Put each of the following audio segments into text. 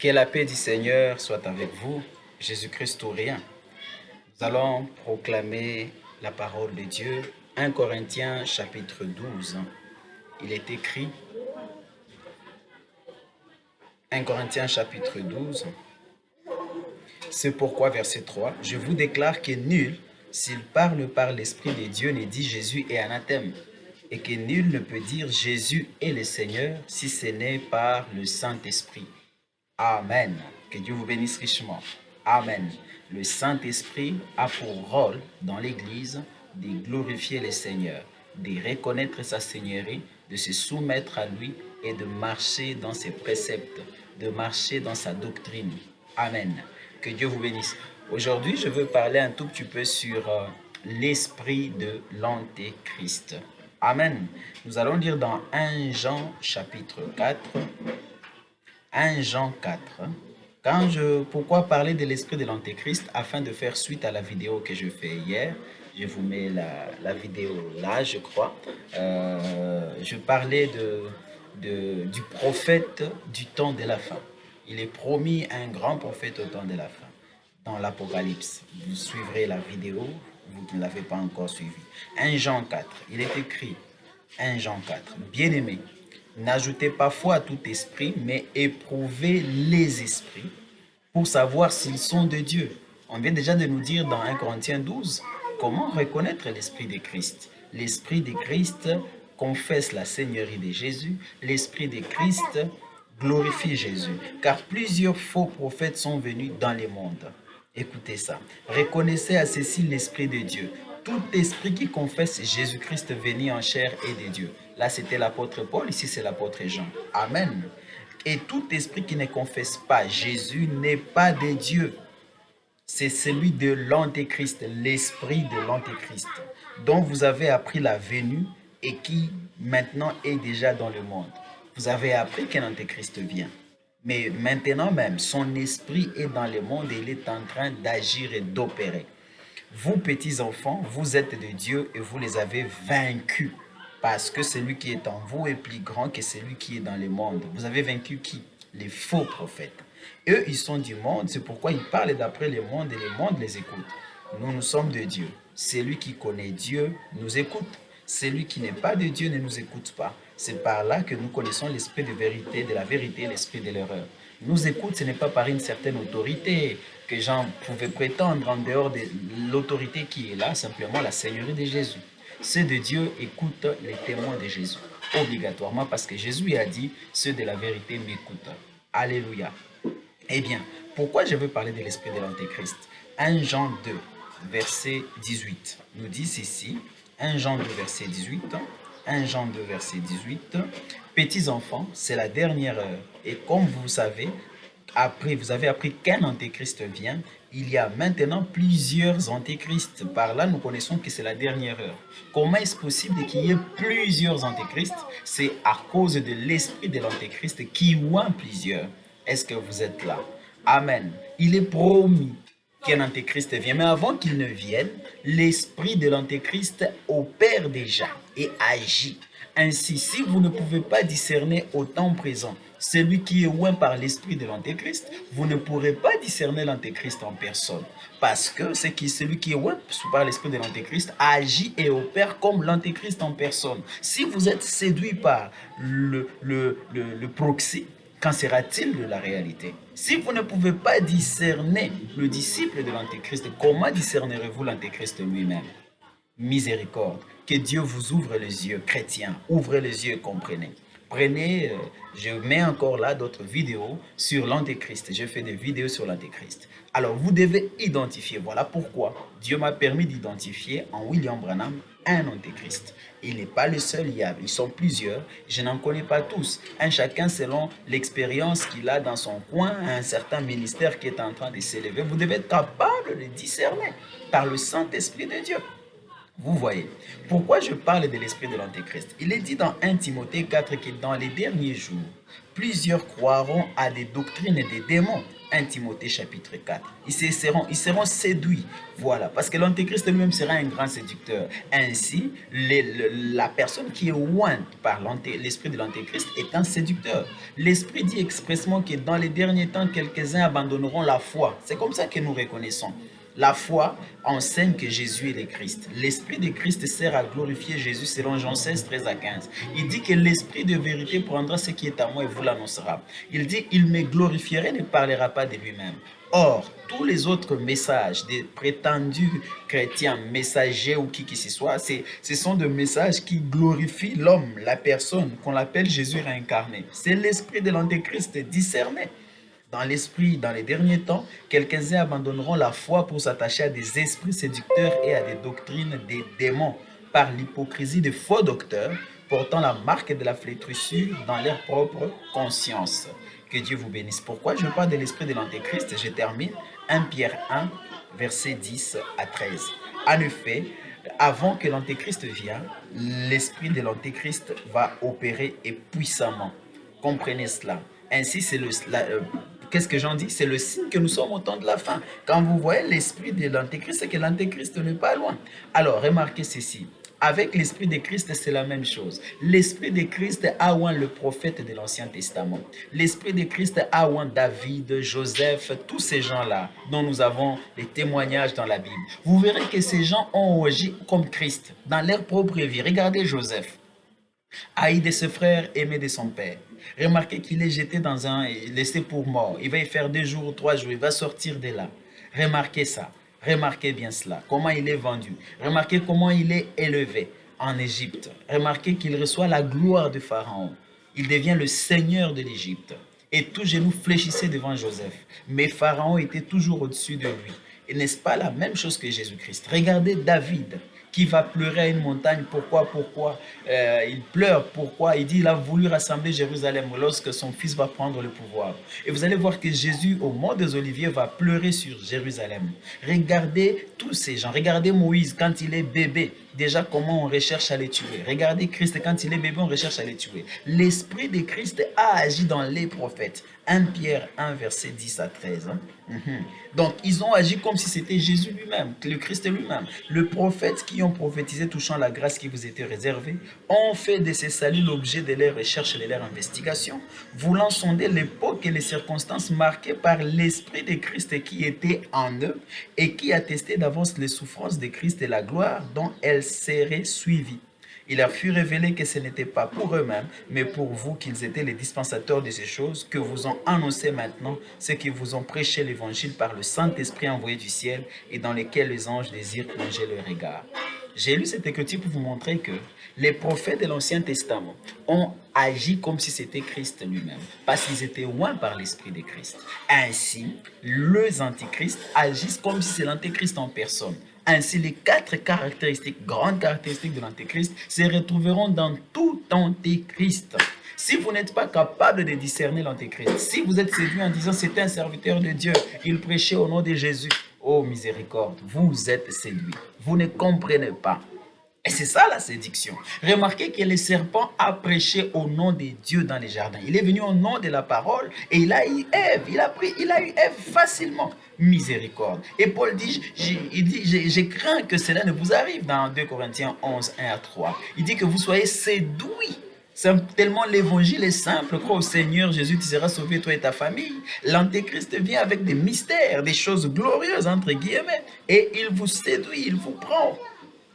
Que la paix du Seigneur soit avec vous, Jésus-Christ ou rien. Nous allons proclamer la parole de Dieu. 1 Corinthiens chapitre 12. Il est écrit, 1 Corinthiens chapitre 12, c'est pourquoi, verset 3, je vous déclare que nul, s'il parle par l'Esprit de Dieu, ne dit Jésus est anathème, et que nul ne peut dire Jésus est le Seigneur si ce n'est par le Saint-Esprit. Amen. Que Dieu vous bénisse richement. Amen. Le Saint-Esprit a pour rôle dans l'Église de glorifier le Seigneur, de reconnaître sa Seigneurie, de se soumettre à lui et de marcher dans ses préceptes, de marcher dans sa doctrine. Amen. Que Dieu vous bénisse. Aujourd'hui, je veux parler un tout petit peu sur l'esprit de l'Antéchrist. Amen. Nous allons lire dans 1 Jean chapitre 4. 1 Jean 4. Pourquoi parler de l'esprit de l'Antéchrist? Afin de faire suite à la vidéo que je fais hier. Je vous mets la vidéo là, je crois. Je parlais du prophète du temps de la fin. Il est promis un grand prophète au temps de la fin, dans l'Apocalypse. Vous suivrez la vidéo, vous qui ne l'avez pas encore suivi. 1 Jean 4, il est écrit, 1 Jean 4, bien-aimés, n'ajoutez pas foi à tout esprit, mais éprouvez les esprits pour savoir s'ils sont de Dieu. On vient déjà de nous dire dans 1 Corinthiens 12 comment reconnaître l'esprit de Christ. L'esprit de Christ confesse la Seigneurie de Jésus. L'esprit de Christ glorifie Jésus. Car plusieurs faux prophètes sont venus dans le monde. Écoutez ça. Reconnaissez à ceci l'esprit de Dieu. Tout esprit qui confesse Jésus-Christ venu en chair est de Dieu. Là, c'était l'apôtre Paul, ici c'est l'apôtre Jean. Amen. Et tout esprit qui ne confesse pas Jésus n'est pas de Dieu. C'est celui de l'Antéchrist, l'esprit de l'Antéchrist, dont vous avez appris la venue et qui maintenant est déjà dans le monde. Vous avez appris qu'un Antéchrist vient. Mais maintenant même, son esprit est dans le monde et il est en train d'agir et d'opérer. Vous, petits enfants, vous êtes de Dieu et vous les avez vaincus. Parce que celui qui est en vous est plus grand que celui qui est dans le monde. Vous avez vaincu qui? Les faux prophètes. Eux, ils sont du monde, c'est pourquoi ils parlent d'après le monde et le monde les écoute. Nous, nous sommes de Dieu. Celui qui connaît Dieu nous écoute. Celui qui n'est pas de Dieu ne nous écoute pas. C'est par là que nous connaissons l'esprit de vérité, de la vérité, l'esprit de l'erreur. Nous écoute, ce n'est pas par une certaine autorité que Jean pouvait prétendre en dehors de l'autorité qui est là, simplement la Seigneurie de Jésus. Ceux de Dieu écoutent les témoins de Jésus, obligatoirement, parce que Jésus a dit, ceux de la vérité m'écoutent. Alléluia. Eh bien, pourquoi je veux parler de l'esprit de l'Antéchrist? 1 Jean 2, verset 18, nous dit ceci, 1 Jean 2, verset 18, 1 Jean 2, verset 18, petits enfants, c'est la dernière heure, et comme vous savez, vous avez appris qu'un antéchrist vient, il y a maintenant plusieurs antéchrists. Par là, nous connaissons que c'est la dernière heure. Comment est-ce possible qu'il y ait plusieurs antéchrists? C'est à cause de l'esprit de l'antéchrist qui oint plusieurs. Est-ce que vous êtes là? Amen. Il est promis qu'un antéchrist vienne. Mais avant qu'il ne vienne, l'esprit de l'antéchrist opère déjà et agit. Ainsi, si vous ne pouvez pas discerner au temps présent celui qui est oint par l'esprit de l'antéchrist, vous ne pourrez pas discerner l'antéchrist en personne. Parce que celui qui est oint par l'esprit de l'antéchrist agit et opère comme l'antéchrist en personne. Si vous êtes séduit par le proxy, qu'en sera-t-il de la réalité? Si vous ne pouvez pas discerner le disciple de l'antéchrist, comment discernerez-vous l'antéchrist lui-même? Miséricorde. Que Dieu vous ouvre les yeux, chrétiens. Ouvrez les yeux et comprenez. Prenez, je mets encore là d'autres vidéos sur l'Antéchrist. Je fais des vidéos sur l'Antéchrist. Alors, vous devez identifier. Voilà pourquoi Dieu m'a permis d'identifier en William Branham un Antéchrist. Il n'est pas le seul, ils sont plusieurs. Je n'en connais pas tous. Un chacun selon l'expérience qu'il a dans son coin, un certain ministère qui est en train de s'élever. Vous devez être capable de discerner par le Saint-Esprit de Dieu. Vous voyez, pourquoi je parle de l'esprit de l'Antéchrist? Il est dit dans 1 Timothée 4 que dans les derniers jours, plusieurs croiront à des doctrines des démons. 1 Timothée chapitre 4. Ils seront séduits. Voilà, parce que l'Antéchrist lui-même sera un grand séducteur. Ainsi, la personne qui est ointe par l'esprit de l'Antéchrist est un séducteur. L'esprit dit expressement que dans les derniers temps, quelques-uns abandonneront la foi. C'est comme ça que nous reconnaissons. La foi enseigne que Jésus est le Christ. L'Esprit de Christ sert à glorifier Jésus selon Jean 16, 13 à 15. Il dit que l'Esprit de vérité prendra ce qui est à moi et vous l'annoncera. Il dit, il me glorifierait et ne parlera pas de lui-même. Or, tous les autres messages des prétendus chrétiens, messagers ou qui que ce soit, ce sont des messages qui glorifient l'homme, la personne, qu'on appelle Jésus réincarné. C'est l'esprit de l'Antéchrist discerné. Dans l'esprit, dans les derniers temps, quelques-uns abandonneront la foi pour s'attacher à des esprits séducteurs et à des doctrines des démons par l'hypocrisie de faux docteurs portant la marque de la flétrissure dans leur propre conscience. Que Dieu vous bénisse. Pourquoi je parle de l'esprit de l'Antéchrist? Je termine. 1 Pierre 1, versets 10 à 13. En effet, avant que l'Antéchrist vienne, l'esprit de l'Antéchrist va opérer et puissamment. Comprenez cela. Ainsi, qu'est-ce que j'en dis? C'est le signe que nous sommes au temps de la fin. Quand vous voyez l'esprit de l'Antéchrist, c'est que l'Antéchrist n'est pas loin. Alors, remarquez ceci. Avec l'esprit de Christ, c'est la même chose. L'esprit de Christ a oint le prophète de l'Ancien Testament. L'esprit de Christ a oint David, Joseph, tous ces gens-là dont nous avons les témoignages dans la Bible. Vous verrez que ces gens ont agi comme Christ dans leur propre vie. Regardez Joseph. Haï de ses frères, aimé de son père. Remarquez qu'il est jeté dans laissé pour mort. Il va y faire 2 jours ou 3 jours. Il va sortir de là. Remarquez ça. Remarquez bien cela. Comment il est vendu. Remarquez comment il est élevé en Égypte. Remarquez qu'il reçoit la gloire de Pharaon. Il devient le seigneur de l'Égypte. Et tout genou fléchissait devant Joseph. Mais Pharaon était toujours au-dessus de lui. Et n'est-ce pas la même chose que Jésus-Christ? Regardez David qui va pleurer à une montagne. Pourquoi il pleure? Pourquoi? Il dit il a voulu rassembler Jérusalem lorsque son fils va prendre le pouvoir. Et vous allez voir que Jésus, au mont des Oliviers, va pleurer sur Jérusalem. Regardez tous ces gens. Regardez Moïse quand il est bébé. Déjà, comment on recherche à les tuer. Regardez Christ, quand il est bébé, on recherche à les tuer. L'esprit de Christ a agi dans les prophètes. 1 Pierre 1, verset 10 à 13. Donc, ils ont agi comme si c'était Jésus lui-même, le Christ lui-même. Le prophète qui ont prophétisé touchant la grâce qui vous était réservée, ont fait de ces saluts l'objet de leurs recherches et de leurs investigations, voulant sonder l'époque et les circonstances marquées par l'esprit de Christ qui était en eux et qui attestait d'avance les souffrances de Christ et la gloire dont elles seraient suivies. Il leur fut révélé que ce n'était pas pour eux-mêmes, mais pour vous qu'ils étaient les dispensateurs de ces choses, que vous ont annoncé maintenant, ceux qui vous ont prêché l'évangile par le Saint-Esprit envoyé du ciel et dans lesquels les anges désirent plonger leur regard. J'ai lu cette écriture pour vous montrer que les prophètes de l'Ancien Testament ont agi comme si c'était Christ lui-même, parce qu'ils étaient oints par l'Esprit de Christ. Ainsi, les antichrists agissent comme si c'est l'antéchrist en personne. Ainsi, les 4 caractéristiques, grandes caractéristiques de l'antéchrist se retrouveront dans tout antéchrist. Si vous n'êtes pas capable de discerner l'antéchrist, si vous êtes séduit en disant c'est un serviteur de Dieu, il prêchait au nom de Jésus, oh miséricorde, vous êtes séduit. Vous ne comprenez pas. Et c'est ça la séduction. Remarquez que le serpent a prêché au nom de Dieu dans les jardins. Il est venu au nom de la parole et il a eu Ève. Il a eu Ève facilement. Miséricorde. Et Paul dit, je crains que cela ne vous arrive dans 2 Corinthiens 11, 1 à 3. Il dit que vous soyez séduits. Tellement l'évangile est simple, crois au Seigneur Jésus, tu seras sauvé, toi et ta famille. L'antéchrist vient avec des mystères, des choses glorieuses, entre guillemets, et il vous séduit, il vous prend.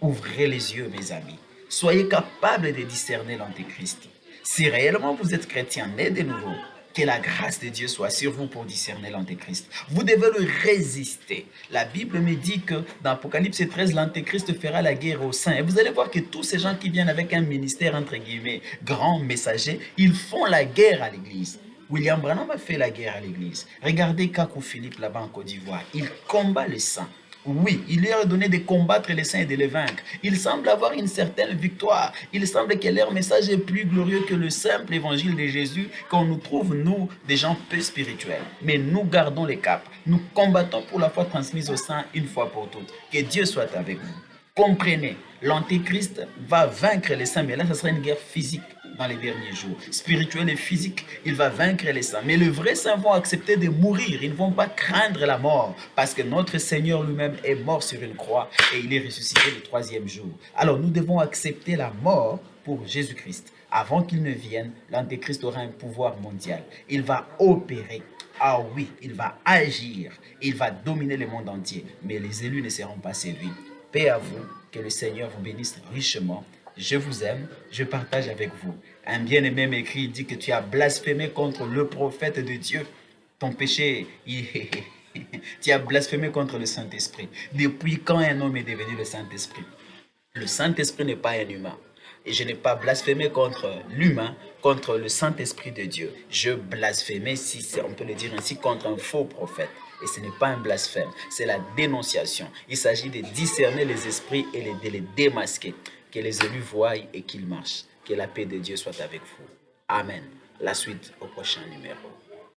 Ouvrez les yeux, mes amis. Soyez capables de discerner l'antéchrist. Si réellement vous êtes chrétien, né de nouveau, que la grâce de Dieu soit sur vous pour discerner l'antéchrist. Vous devez le résister. La Bible me dit que dans Apocalypse 13, l'antéchrist fera la guerre aux saints. Et vous allez voir que tous ces gens qui viennent avec un ministère, entre guillemets, grand messager, ils font la guerre à l'église. William Branham a fait la guerre à l'église. Regardez Kakou Philippe là-bas en Côte d'Ivoire. Il combat les saints. Oui, il leur a donné de combattre les saints et de les vaincre. Il semble avoir une certaine victoire. Il semble que leur message est plus glorieux que le simple évangile de Jésus qu'on nous trouve, nous, des gens peu spirituels. Mais nous gardons les caps. Nous combattons pour la foi transmise aux saints une fois pour toutes. Que Dieu soit avec vous. Comprenez, l'Antéchrist va vaincre les saints, mais là, ce sera une guerre physique dans les derniers jours. Spirituelle et physique, il va vaincre les saints. Mais les vrais saints vont accepter de mourir. Ils ne vont pas craindre la mort, parce que notre Seigneur lui-même est mort sur une croix et il est ressuscité le troisième jour. Alors, nous devons accepter la mort pour Jésus-Christ. Avant qu'il ne vienne, l'Antéchrist aura un pouvoir mondial. Il va opérer. Ah oui, il va agir. Il va dominer le monde entier. Mais les élus ne seront pas séduits. Paix à vous, que le Seigneur vous bénisse richement. Je vous aime, je partage avec vous. Un bien-aimé m'écrit, il dit que tu as blasphémé contre le prophète de Dieu. Ton péché, tu as blasphémé contre le Saint-Esprit. Depuis quand un homme est devenu le Saint-Esprit? Le Saint-Esprit n'est pas un humain. Et je n'ai pas blasphémé contre l'humain, contre le Saint-Esprit de Dieu. Je blasphémais, si on peut le dire ainsi, contre un faux prophète. Et ce n'est pas un blasphème, c'est la dénonciation. Il s'agit de discerner les esprits et de les démasquer. Que les élus voient et qu'ils marchent. Que la paix de Dieu soit avec vous. Amen. La suite au prochain numéro.